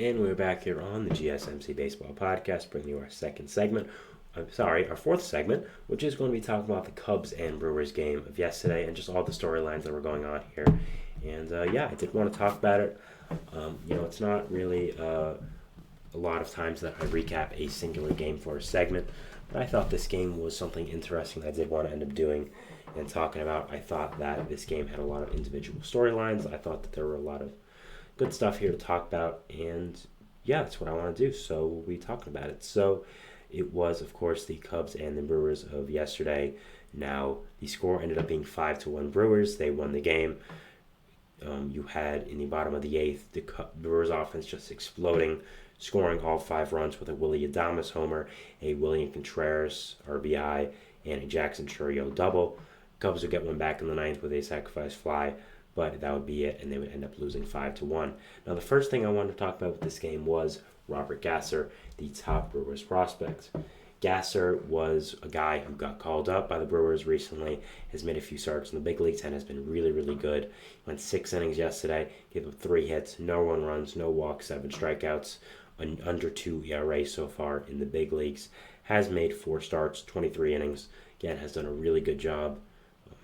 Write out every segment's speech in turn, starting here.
And we're back here on the GSMC Baseball Podcast, bringing you our fourth segment, which is going to be talking about the Cubs and Brewers game of yesterday and just all the storylines that were going on here. And I did want to talk about it. It's not really a lot of times that I recap a singular game for a segment, but I thought this game was something interesting that I did want to end up doing and talking about. I thought that this game had a lot of individual storylines. I thought that there were a lot of good stuff here to talk about, and that's what I want to do, so we'll be talking about it. So it was, of course, the Cubs and the Brewers of yesterday. Now, the score ended up being 5-1 Brewers. They won the game. You had, in the bottom of the eighth, the Brewers offense just exploding, scoring all 5 runs with a Willy Adames homer, a William Contreras RBI, and a Jackson Chourio double. Cubs would get one back in the ninth with a sacrifice fly, but that would be it, and they would end up losing 5-1. Now, the first thing I wanted to talk about with this game was Robert Gasser, the top Brewers prospect. Gasser was a guy who got called up by the Brewers recently, has made a few starts in the big leagues, and has been really, really good. Went 6 innings yesterday, gave up 3 hits, no 1 runs, no walks, 7 strikeouts, an under 2 ERA so far in the big leagues. Has made 4 starts, 23 innings. Again, has done a really good job.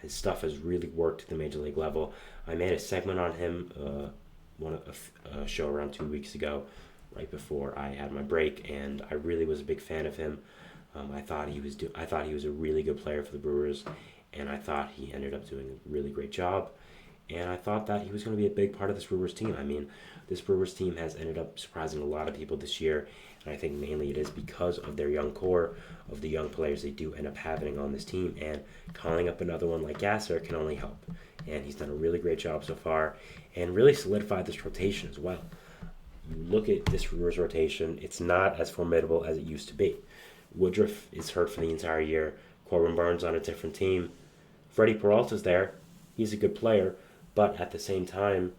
His stuff has really worked at the major league level. I made a segment on him a show around 2 weeks ago, right before I had my break, and I really was a big fan of him. I thought he was a really good player for the Brewers, and I thought he ended up doing a really great job. And I thought that he was going to be a big part of this Brewers team. I mean, this Brewers team has ended up surprising a lot of people this year, and I think mainly it is because of their young core, of the young players they do end up having on this team, and calling up another one like Gasser can only help. And he's done a really great job so far, and really solidified this rotation as well. You look at this Brewers rotation, it's not as formidable as it used to be. Woodruff is hurt for the entire year. Corbin Burns on a different team. Freddie Peralta's there. He's a good player, but at the same time,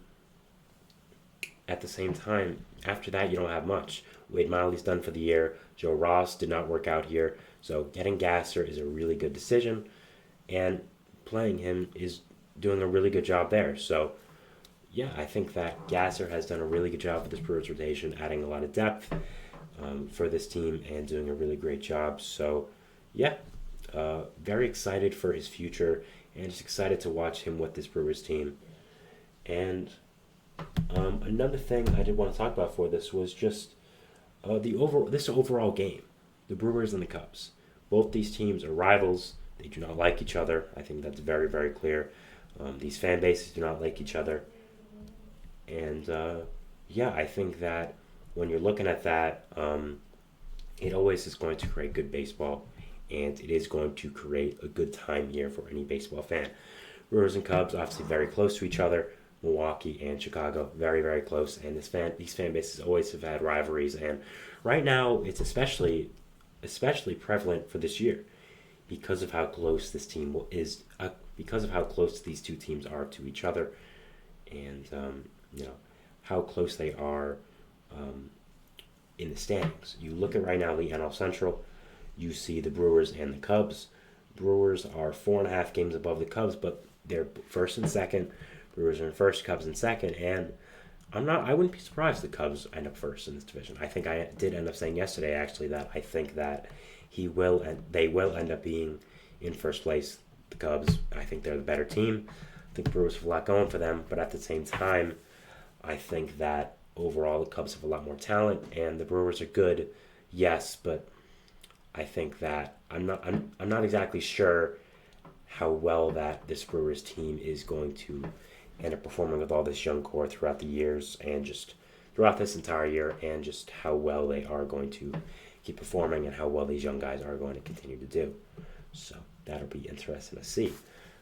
after that, you don't have much. Wade Miley's done for the year. Joe Ross did not work out here. So getting Gasser is a really good decision, and playing him is doing a really good job there. So, I think that Gasser has done a really good job with this Brewers rotation, adding a lot of depth for this team and doing a really great job. So, very excited for his future and just excited to watch him with this Brewers team. And another thing I did want to talk about for this was just this overall game, the Brewers and the Cubs. Both these teams are rivals. They do not like each other. I think that's very, very clear. These fan bases do not like each other. And, I think that when you're looking at that, it always is going to create good baseball, and it is going to create a good time here for any baseball fan. Brewers and Cubs, obviously very close to each other. Milwaukee and Chicago, very, very close. And these fan bases always have had rivalries. And right now, it's especially prevalent for this year because of how close this team is, because of how close these two teams are to each other, and how close they are in the standings. You look at right now the NL Central, you see the Brewers and the Cubs. Brewers are 4.5 games above the Cubs, but they're first and second. Brewers are in first, Cubs in second, and I wouldn't be surprised if the Cubs end up first in this division. I think I did end up saying yesterday, actually, that I think that they will end up being in first place, the Cubs. I think they're the better team. I think the Brewers have a lot going for them, but at the same time, I think that overall the Cubs have a lot more talent, and the Brewers are good, yes, but I think that I'm not exactly sure how well that this Brewers team is going to end up performing with all this young core throughout the years and just throughout this entire year, and just how well they are going to keep performing and how well these young guys are going to continue to do. So that'll be interesting to see.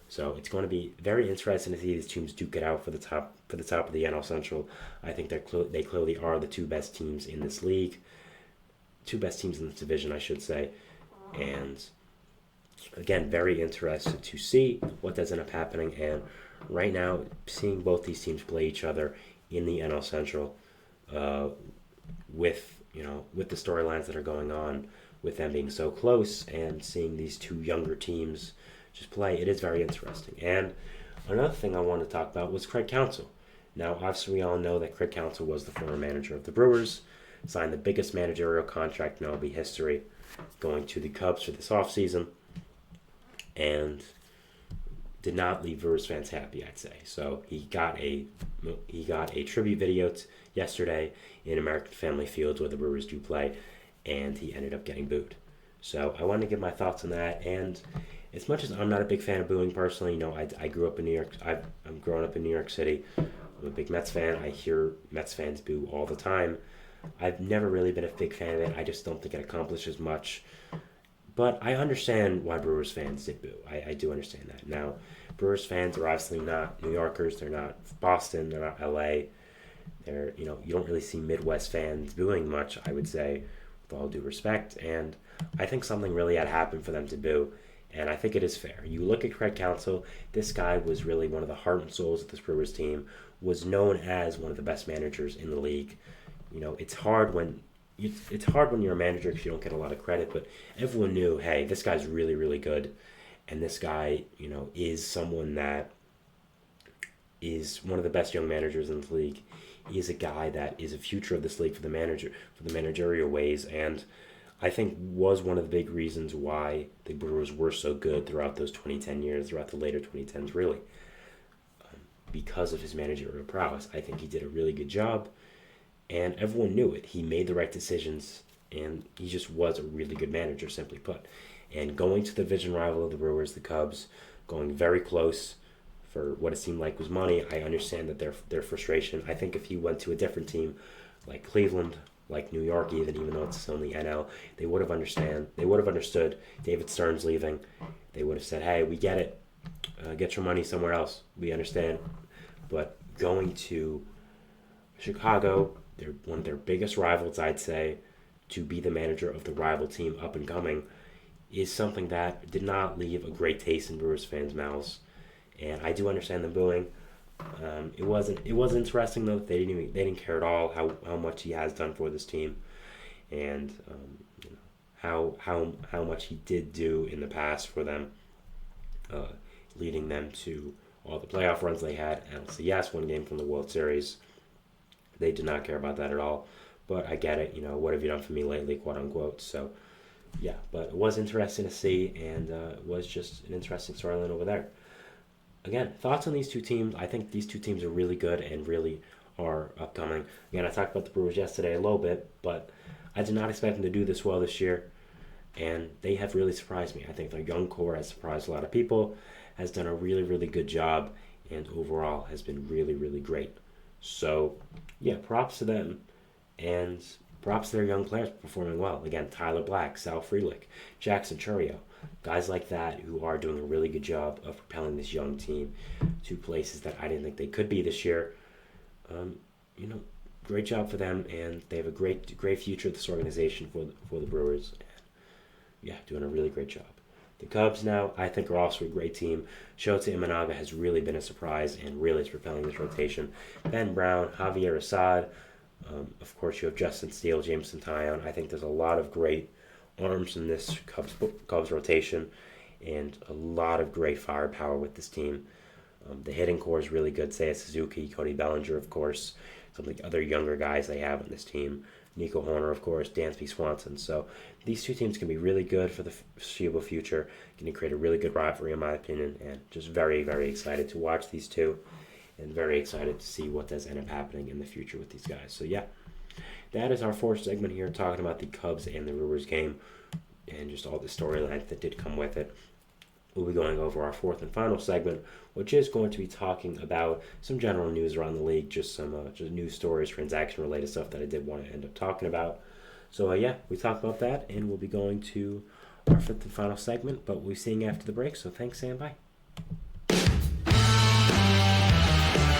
So it's going to be very interesting to see these teams duke it out for the top of the NL Central. I think they clearly are the 2 best teams in this league, 2 best teams in this division, I should say, and again, very interested to see what does end up happening. And right now, seeing both these teams play each other in the NL Central, with the storylines that are going on, with them being so close, and seeing these 2 younger teams just play, it is very interesting. And another thing I wanted to talk about was Craig Counsell. Now, obviously, we all know that Craig Counsell was the former manager of the Brewers, signed the biggest managerial contract in MLB history, going to the Cubs for this offseason, and did not leave Brewers fans happy, I'd say. So he got a tribute video yesterday in American Family Fields where the Brewers do play, and he ended up getting booed. So I wanted to give my thoughts on that. And as much as I'm not a big fan of booing personally, I grew up in New York. I'm growing up in New York City. I'm a big Mets fan. I hear Mets fans boo all the time. I've never really been a big fan of it. I just don't think it accomplishes much. But I understand why Brewers fans did boo. I do understand that. Now, Brewers fans are obviously not New Yorkers. They're not Boston. They're not LA. You don't really see Midwest fans booing much, I would say, with all due respect. And I think something really had happened for them to boo. And I think it is fair. You look at Craig Counsell, this guy was really one of the heart and souls of this Brewers team, was known as one of the best managers in the league. It's hard when you're a manager because you don't get a lot of credit, but everyone knew, hey, this guy's really, really good. And this guy, is someone that is one of the best young managers in the league. He is a guy that is a future of this league for the managerial ways, and I think was one of the big reasons why the Brewers were so good throughout those 2010 years, throughout the later 2010s, really. Because of his managerial prowess. I think he did a really good job, and everyone knew it. He made the right decisions, and he just was a really good manager, simply put. And going to the division rival of the Brewers, the Cubs, going very close for what it seemed like was money, I understand that their frustration. I think if he went to a different team like Cleveland, like New York, even though it's still in the NL, they would have understood David Stern's leaving. They would have said, hey, we get it. Get your money somewhere else. We understand. But going to Chicago, they're one of their biggest rivals, I'd say, to be the manager of the rival team up and coming is something that did not leave a great taste in Brewers fans' mouths. And I do understand the booing. It was interesting though. They didn't care at all how much he has done for this team, and how much he did do in the past for them, leading them to all the playoff runs they had. And yes, one game from the World Series. They did not care about that at all. But I get it. What have you done for me lately, quote unquote. So yeah, but it was interesting to see, and it was just an interesting storyline over there. Again, thoughts on these two teams. I think these two teams are really good and really are upcoming. Again, I talked about the Brewers yesterday a little bit, but I did not expect them to do this well this year, and they have really surprised me. I think their young core has surprised a lot of people, has done a really, really good job, and overall has been really, really great. So, yeah, props to them, and props to their young players performing well. Again, Tyler Black, Sal Frelick, Jackson Chourio. Guys like that who are doing a really good job of propelling this young team to places that I didn't think they could be this year. Great job for them, and they have a great future of this organization for the Brewers. And, yeah, doing a really great job. The Cubs now, I think, are also a great team. Shota Imanaga has really been a surprise and really is propelling this rotation. Ben Brown, Javier Assad, of course you have Justin Steele, Jameson Taillon. I think there's a lot of great arms in this Cubs rotation, and a lot of great firepower with this team. The hitting core is really good. Seiya Suzuki, Cody Bellinger, of course. Some of the other younger guys they have on this team. Nico Horner, of course. Dansby Swanson. So these two teams can be really good for the foreseeable future. Can create a really good rivalry, in my opinion. And just very, very excited to watch these two. And very excited to see what does end up happening in the future with these guys. So yeah. That is our fourth segment here, talking about the Cubs and the Brewers game and just all the storylines that did come with it. We'll be going over our fourth and final segment, which is going to be talking about some general news around the league, just some just news stories, transaction-related stuff that I did want to end up talking about. So, we talked about that, and we'll be going to our fifth and final segment, but we'll be seeing you after the break, so thanks and bye.